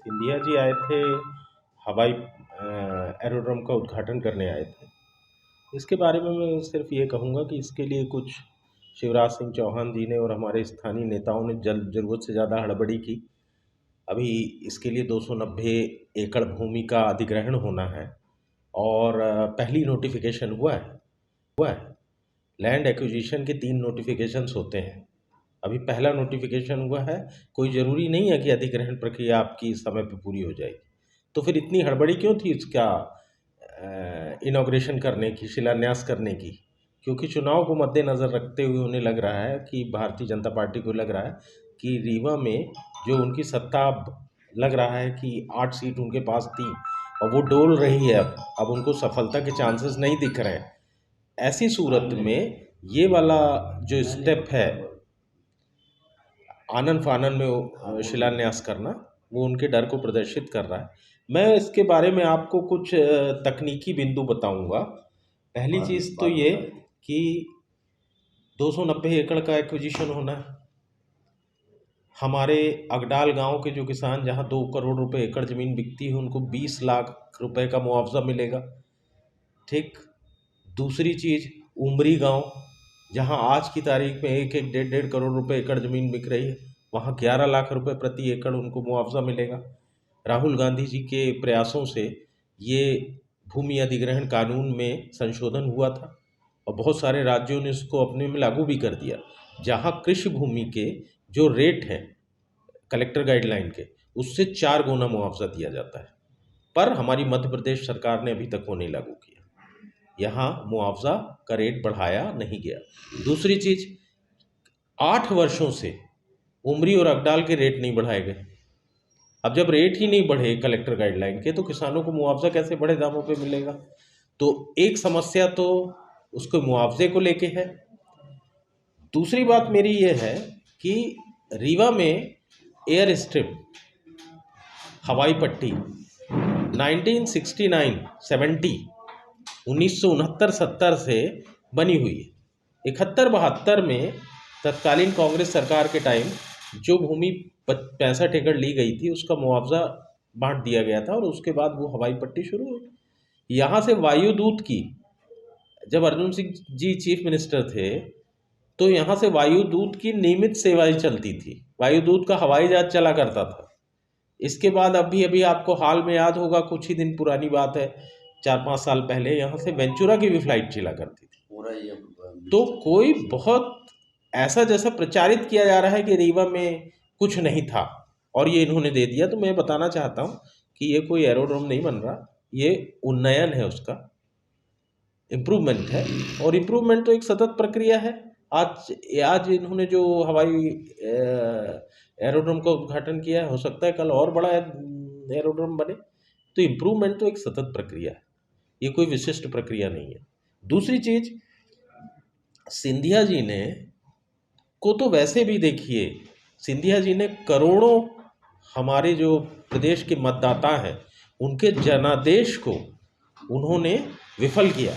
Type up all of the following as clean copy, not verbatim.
सिंधिया जी आए थे, हवाई एरोड्रोम का उद्घाटन करने आए थे। इसके बारे में मैं सिर्फ ये कहूँगा कि इसके लिए कुछ शिवराज सिंह चौहान जी ने और हमारे स्थानीय नेताओं ने ज़रूरत से ज़्यादा हड़बड़ी की। अभी इसके लिए 290 एकड़ भूमि का अधिग्रहण होना है और पहली नोटिफिकेशन हुआ है। लैंड एक्विजिशन के 3 नोटिफिकेशंस होते हैं। अभी पहला नोटिफिकेशन हुआ है। कोई ज़रूरी नहीं है कि अधिग्रहण प्रक्रिया आपकी इस समय पे पूरी हो जाएगी। तो फिर इतनी हड़बड़ी क्यों थी इसका इनॉग्रेशन करने की, शिलान्यास करने की? क्योंकि चुनाव को मद्देनज़र रखते हुए उन्हें लग रहा है कि भारतीय जनता पार्टी को लग रहा है कि रीवा में जो उनकी सत्ता लग रहा है कि 8 सीट उनके पास थी और वो डोल रही है, अब उनको सफलता के चांसेस नहीं दिख रहे हैं। ऐसी सूरत में ये वाला जो स्टेप है आनन फानन में शिलान्यास करना, वो उनके डर को प्रदर्शित कर रहा है। मैं इसके बारे में आपको कुछ तकनीकी बिंदु बताऊंगा। पहली चीज़ तो ये कि 290 एकड़ का एक्विजिशन होना है। हमारे अगडाल गांव के जो किसान जहां 2 करोड़ रुपए एकड़ ज़मीन बिकती है उनको 20 लाख रुपए का मुआवजा मिलेगा। ठीक। दूसरी चीज़, उमरी गांव जहां आज की तारीख में 1-1, 1.5 करोड़ रुपए एकड़ ज़मीन बिक रही है, वहां 11 लाख रुपए प्रति एकड़ उनको मुआवजा मिलेगा। राहुल गांधी जी के प्रयासों से ये भूमि अधिग्रहण कानून में संशोधन हुआ था और बहुत सारे राज्यों ने इसको अपने में लागू भी कर दिया, जहां कृषि भूमि के जो रेट हैं कलेक्टर गाइडलाइन के, उससे 4 गुना मुआवजा दिया जाता है। पर हमारी मध्य प्रदेश सरकार ने अभी तक वो नहीं लागू किया। यहाँ मुआवजा का रेट बढ़ाया नहीं गया। दूसरी चीज़, 8 वर्षों से उमरी और अगडाल के रेट नहीं बढ़ाए गए। अब जब रेट ही नहीं बढ़े कलेक्टर गाइडलाइन के, तो किसानों को मुआवजा कैसे बड़े दामों पे मिलेगा? तो एक समस्या तो उसको मुआवजे को लेके है। दूसरी बात मेरी ये है कि रीवा में एयर स्ट्रिप, हवाई पट्टी 1969-70 1969-70 से बनी हुई है। 71-72 में तत्कालीन कांग्रेस सरकार के टाइम जो भूमि 65 एकड़ ली गई थी उसका मुआवजा बांट दिया गया था और उसके बाद वो हवाई पट्टी शुरू हुई। यहाँ से वायुदूत की, जब अर्जुन सिंह जी चीफ मिनिस्टर थे तो यहाँ से वायुदूत की नियमित सेवाएं चलती थी। वायुदूत का हवाई जहाज चला करता था। इसके बाद अभी अभी आपको हाल में याद होगा, कुछ ही दिन पुरानी बात है, 4-5 साल पहले यहाँ से वेंचुरा की भी फ्लाइट चला करती थी। पूरा ये तो कोई बहुत ऐसा जैसा प्रचारित किया जा रहा है कि रीवा में कुछ नहीं था और ये इन्होंने दे दिया। तो मैं बताना चाहता हूँ कि ये कोई एरोड्रोम नहीं बन रहा, ये उन्नयन है, उसका इम्प्रूवमेंट है। और इम्प्रूवमेंट तो एक सतत प्रक्रिया है। आज इन्होंने जो हवाई एरोड्रोम का उद्घाटन किया है, हो सकता है कल और बड़ा एरोड्रोम बने। तो इम्प्रूवमेंट तो एक सतत प्रक्रिया है, ये कोई विशिष्ट प्रक्रिया नहीं है। दूसरी चीज, सिंधिया जी ने को तो वैसे भी देखिए, सिंधिया जी ने करोड़ों हमारे जो प्रदेश के मतदाता हैं उनके जनादेश को उन्होंने विफल किया।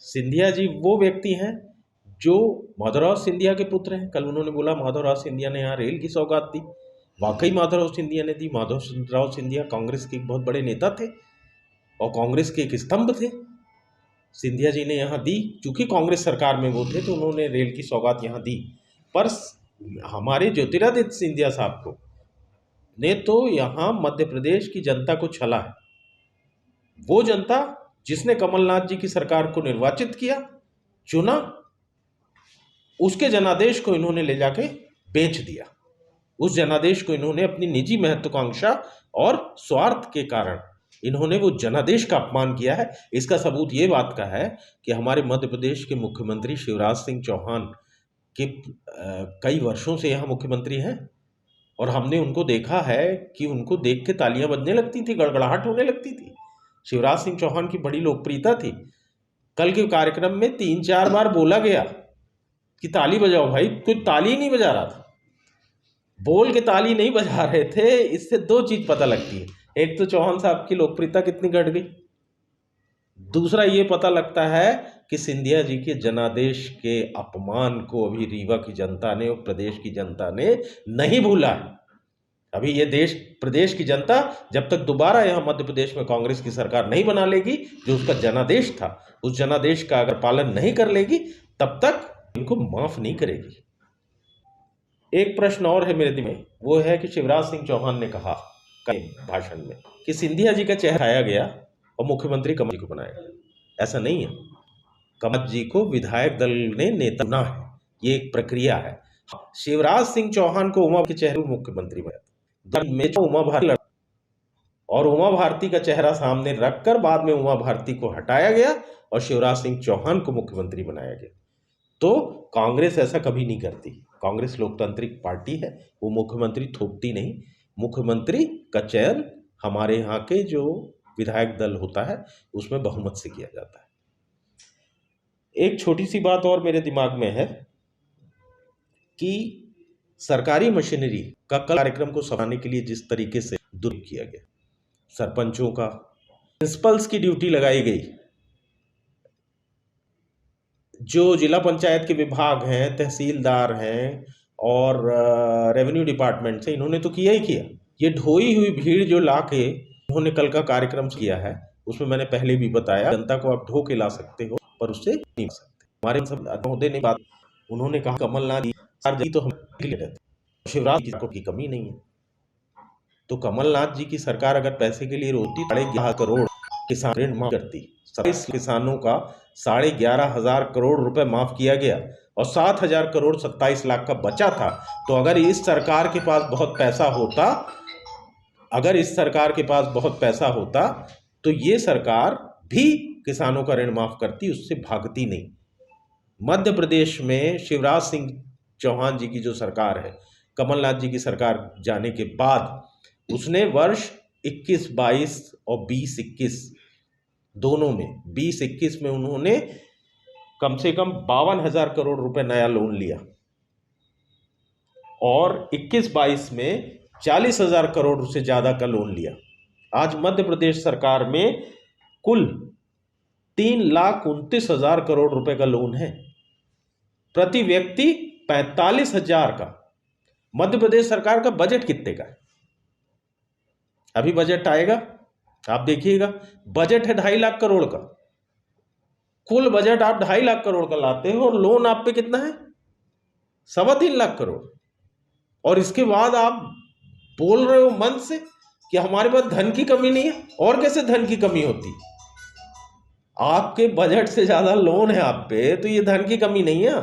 सिंधिया जी वो व्यक्ति हैं जो माधवराव सिंधिया के पुत्र हैं। कल उन्होंने बोला माधवराव सिंधिया ने यहाँ रेल की सौगात दी। वाकई माधवराव सिंधिया ने दी। माधवराव सिंधिया कांग्रेस के एक बहुत बड़े नेता थे और कांग्रेस के एक स्तंभ थे। सिंधिया जी ने यहाँ दी, चूंकि कांग्रेस सरकार में वो थे तो उन्होंने रेल की सौगात यहाँ दी। पर हमारे ज्योतिरादित्य सिंधिया साहब को ने तो यहाँ मध्य प्रदेश की जनता को छला है। वो जनता जिसने कमलनाथ जी की सरकार को निर्वाचित किया, चुना, उसके जनादेश को इन्होंने ले जाके बेच दिया। उस जनादेश को इन्होंने अपनी निजी महत्वाकांक्षा और स्वार्थ के कारण इन्होंने वो जनादेश का अपमान किया है। इसका सबूत ये बात का है कि हमारे मध्य प्रदेश के मुख्यमंत्री शिवराज सिंह चौहान के कई वर्षों से यहाँ मुख्यमंत्री हैं और हमने उनको देखा है कि उनको देख के तालियां बजने लगती थी, गड़गड़ाहट होने लगती थी। शिवराज सिंह चौहान की बड़ी लोकप्रियता थी। कल के कार्यक्रम में 3-4 बार बोला गया कि ताली बजाओ भाई, कोई ताली नहीं बजा रहा था, बोल के ताली नहीं बजा रहे थे। इससे 2 चीज पता लगती है, एक तो चौहान साहब की लोकप्रियता कितनी घट गई, दूसरा ये पता लगता है कि सिंधिया जी के जनादेश के अपमान को अभी रीवा की जनता ने और प्रदेश की जनता ने नहीं भूला है। अभी ये देश प्रदेश की जनता जब तक दोबारा यहाँ मध्य प्रदेश में कांग्रेस की सरकार नहीं बना लेगी, जो उसका जनादेश था, उस जनादेश का अगर पालन नहीं कर लेगी, तब तक इनको माफ नहीं करेगी। एक प्रश्न और है मेरे दिल में, वो है कि शिवराज सिंह चौहान ने कहा कई भाषण में कि सिंधिया जी का चेहरा आया गया और मुख्यमंत्री कमल जी को बनाया गया। ऐसा नहीं है, कमल जी को विधायक दल ने नेता चुना है, ये एक प्रक्रिया है। शिवराज सिंह चौहान को उमा के चेहरे मुख्यमंत्री बनाया में उमा भारती और उमा भारती का चेहरा सामने रखकर बाद में उमा भारती को हटाया गया और शिवराज सिंह चौहान को मुख्यमंत्री बनाया गया। तो कांग्रेस ऐसा कभी नहीं करती। कांग्रेस लोकतांत्रिक पार्टी है, वो मुख्यमंत्री थोपती नहीं। मुख्यमंत्री का चयन हमारे यहाँ के जो विधायक दल होता है उसमें बहुमत से किया जाता है। एक छोटी सी बात और मेरे दिमाग में है कि सरकारी मशीनरी का कल कार्यक्रम को सराहने के लिए जिस तरीके से दुरुपयोग किया गया, सरपंचों का, प्रिंसिपल्स की ड्यूटी लगाई गई, जो जिला पंचायत के विभाग हैं, तहसीलदार हैं और रेवेन्यू डिपार्टमेंट से, इन्होंने तो किया ही किया। ये ढोई हुई भीड़ जो लाके उन्होंने कल का कार्यक्रम किया है, उसमें मैंने पहले भी बताया, जनता को आप ढो के ला सकते हो पर उससे नहीं ला सकते। हमारे सब महोदय ने बात, उन्होंने कहा कमलनाथ जी तो हम शिवराज की कमी नहीं है। तो कमलनाथ जी की सरकार अगर पैसे के लिए रोती 11.5 करोड़ किसान ऋण माफ करती, 27 किसानों का 11,500 करोड़ रुपए माफ किया गया और 7,000 करोड़ 27 लाख का बचा था। तो अगर इस सरकार के पास बहुत पैसा होता, अगर इस सरकार के पास बहुत पैसा होता तो ये सरकार भी किसानों का ऋण माफ करती, उससे भागती नहीं। मध्य प्रदेश में शिवराज सिंह चौहान जी की जो सरकार है, कमलनाथ जी की सरकार जाने के बाद उसने वर्ष 21-22 और 20-21 दोनों में, 20-21 में उन्होंने कम से कम 52,000 करोड़ रुपए नया लोन लिया और 21-22 में 40,000 करोड़ से ज्यादा का लोन लिया। आज मध्य प्रदेश सरकार में कुल 3,29,000 करोड़ रुपए का लोन है, प्रति व्यक्ति 45,000 का। मध्य प्रदेश सरकार का बजट कितने का है? अभी बजट आएगा, आप देखिएगा, बजट है 2.5 लाख करोड़ का। कुल बजट आप 2.5 लाख करोड़ का लाते हो और लोन आप पे कितना है? 3.25 लाख करोड़। और इसके बाद आप बोल रहे हो मन से कि हमारे पास धन की कमी नहीं है। और कैसे धन की कमी होती? आपके बजट से ज्यादा लोन है आप पे, तो ये धन की कमी नहीं है।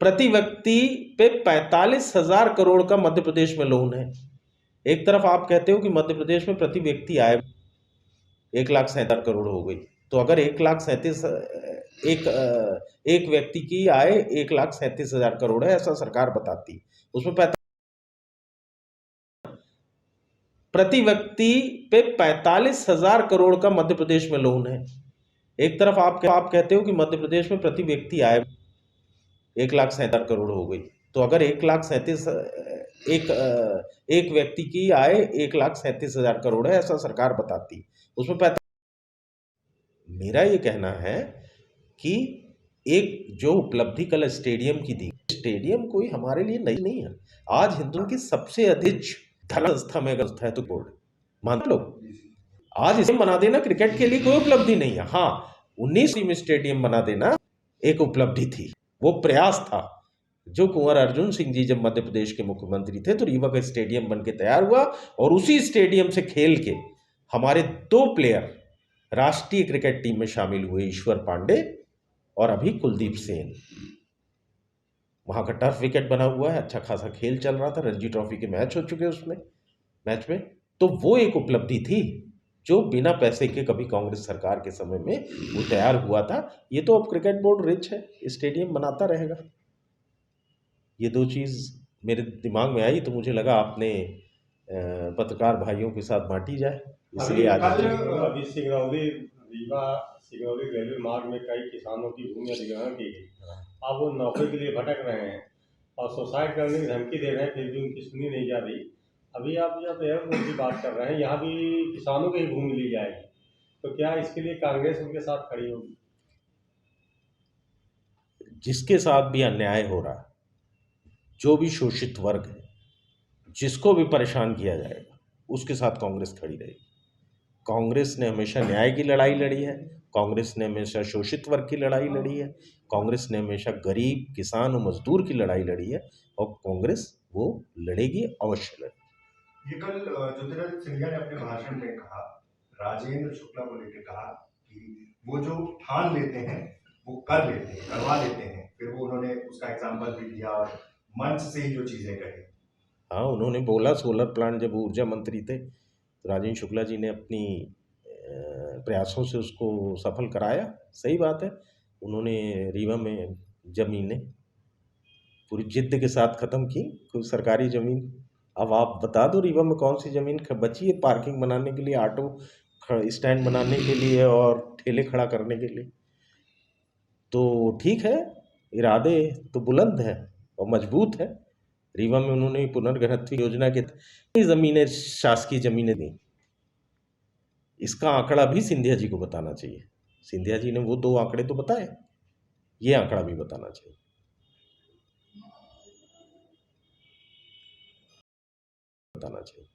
प्रति व्यक्ति पे 45,000 करोड़ का मध्य प्रदेश में लोन है। एक तरफ आप कहते हो कि मध्य प्रदेश में प्रति व्यक्ति आय 1,37,000 करोड़ हो गई, तो अगर 1,37,000 एक व्यक्ति की आय 1,37,000 करोड़ है, ऐसा सरकार बताती, उसमें प्रति व्यक्ति पे 45,000 करोड़ का मध्य प्रदेश में लोन है। एक तरफ आप कहते हो कि मध्य प्रदेश में प्रति व्यक्ति आय 1,37,000 करोड़ हो गई, तो अगर 1,37,000 एक व्यक्ति की आय 1,37,000 करोड़ है, ऐसा सरकार बताती, उसमें मेरा ये कहना है कि एक जो उपलब्धि कल स्टेडियम की दी, स्टेडियम कोई हमारे लिए नई नहीं है। आज हिंदुओं की सबसे अधिक धन संस्था में अगर है तो बोर्ड मान लो, आज इसे बना देना क्रिकेट के लिए कोई उपलब्धि नहीं है। हाँ, 19 में स्टेडियम बना देना एक उपलब्धि थी, वो प्रयास था जो कुंवर अर्जुन सिंह जी जब मध्य प्रदेश के मुख्यमंत्री थे तो रीवा का स्टेडियम बन के तैयार हुआ और उसी स्टेडियम से खेल के हमारे 2 प्लेयर राष्ट्रीय क्रिकेट टीम में शामिल हुए, ईश्वर पांडे और अभी कुलदीप सेन। वहां का टर्फ विकेट बना हुआ है, अच्छा खासा खेल चल रहा था, रणजी ट्रॉफी के मैच हो चुके उसमें मैच में, तो वो एक उपलब्धि थी जो बिना पैसे के कभी कांग्रेस सरकार के समय में वो तैयार हुआ था। ये तो अब क्रिकेट बोर्ड रिच है, स्टेडियम बनाता रहेगा। ये 2 चीज़ मेरे दिमाग में आई तो मुझे लगा आपने पत्रकार भाइयों के साथ बांटी जाए, इसलिए आज अभी सिंगरौली रीवा सिंगरौली रेलवे मार्ग में कई किसानों की भूमि अधिग्रहण की गई। अब वो नौकरी के लिए भटक रहे हैं और सुसाइड करने की धमकी दे रहे हैं, फिर भी उनकी सुनी नहीं जा रही। अभी आप जब एयरपोर्ट की बात कर रहे हैं, यहाँ भी किसानों की भूमि ली जाएगी, तो क्या इसके लिए कांग्रेस उनके साथ खड़ी होगी? जिसके साथ भी अन्याय हो रहा, जो भी शोषित वर्ग है, जिसको भी परेशान किया जाएगा उसके साथ कांग्रेस खड़ी रहेगी। कांग्रेस ने हमेशा न्याय की लड़ाई लड़ी है, कांग्रेस ने हमेशा शोषित वर्ग की लड़ाई लड़ी है, कांग्रेस ने हमेशा गरीब किसान और मजदूर की लड़ाई लड़ी है, और कांग्रेस वो लड़ेगी, अवश्य लड़ेगी। ये कल ज्योतिरादित्य सिंधिया ने अपने भाषण में कहा, राजेंद्र शुक्ला को लेकर कहा कि वो जो ठान लेते हैं वो कर लेते हैं, करवा लेते हैं। फिर वो उन्होंने उसका एग्जाम्पल भी दिया और मंच से ही जो चीजें कही। हाँ, उन्होंने बोला सोलर प्लांट, जब वो ऊर्जा मंत्री थे तो राजेंद्र शुक्ला जी ने अपनी प्रयासों से उसको सफल कराया। सही बात है, उन्होंने रीवा में ज़मीनें पूरी जिद्द के साथ ख़त्म की, कोई सरकारी ज़मीन। अब आप बता दो रीवा में कौन सी ज़मीन बची है पार्किंग बनाने के लिए, ऑटो स्टैंड बनाने के लिए और ठेले खड़ा करने के लिए? तो ठीक है, इरादे तो बुलंद हैं और मजबूत है। रीवा में उन्होंने पुनर्घनत्व योजना के ज़मीनें, शासकीय ज़मीनें दी। इसका आंकड़ा भी सिंधिया जी को बताना चाहिए। सिंधिया जी ने वो 2 आंकड़े तो बताए, ये आंकड़ा भी बताना चाहिए। बताना चाहिए।